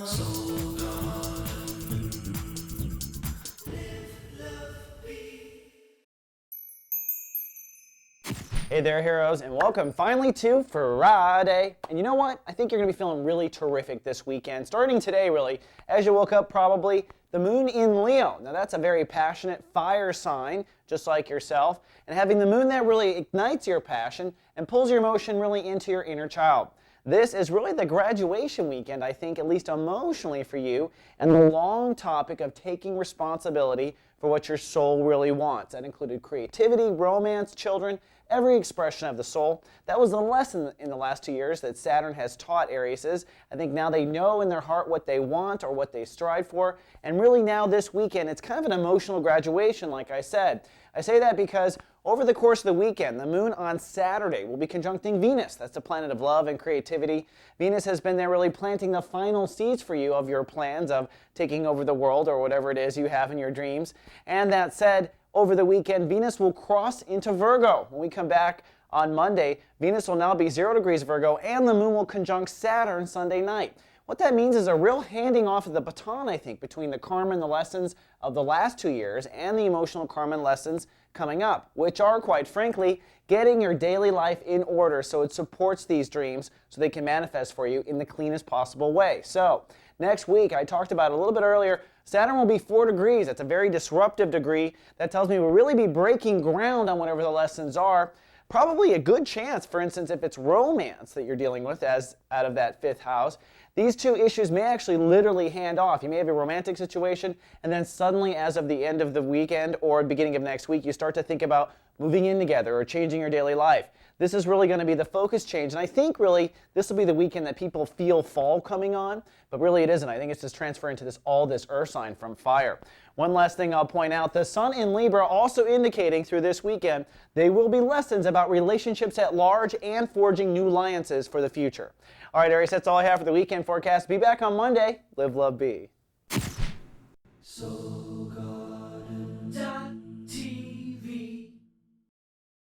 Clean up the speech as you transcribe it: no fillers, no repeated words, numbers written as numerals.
Soul Garden. Live, love, be. Hey there, heroes, and welcome finally to Friday. And you know what? I think you're going to be feeling really terrific this weekend. Starting today, really, as you woke up, probably the moon in Leo. Now, that's a very passionate fire sign, just like yourself. And having the moon there really ignites your passion and pulls your emotion really into your inner child. This is really the graduation weekend, I think, at least emotionally for you, and the long topic of taking responsibility for what your soul really wants. That included creativity, romance, children, every expression of the soul. That was the lesson in the last 2 years that Saturn has taught Aries. I think now they know in their heart what they want or what they strive for, and really now this weekend, it's kind of an emotional graduation, like I said. I say that because over the course of the weekend, the moon on Saturday will be conjuncting Venus. That's the planet of love and creativity. Venus has been there really planting the final seeds for you of your plans of taking over the world or whatever it is you have in your dreams. And that said, over the weekend, Venus will cross into Virgo. When we come back on Monday, Venus will now be 0 degrees Virgo, and the moon will conjunct Saturn Sunday night. What that means is a real handing off of the baton, I think, between the karma and the lessons of the last 2 years and the emotional karma and lessons coming up, which are, quite frankly, getting your daily life in order so it supports these dreams so they can manifest for you in the cleanest possible way. So, next week, I talked about it a little bit earlier, Saturn will be 4 degrees. That's a very disruptive degree. That tells me we'll really be breaking ground on whatever the lessons are. Probably a good chance, for instance, if it's romance that you're dealing with as out of that 5th house, these two issues may actually literally hand off. You may have a romantic situation, and then suddenly as of the end of the weekend or beginning of next week, you start to think about moving in together or changing your daily life. This is really going to be the focus change, and I think really this will be the weekend that people feel fall coming on, but really it isn't. I think it's just transferring to this earth sign from fire. One last thing I'll point out, the sun in Libra also indicating through this weekend there will be lessons about relationships at large and forging new alliances for the future. All right, Aries, that's all I have for the weekend forecast. Be back on Monday. Live, love, be. Soul Garden.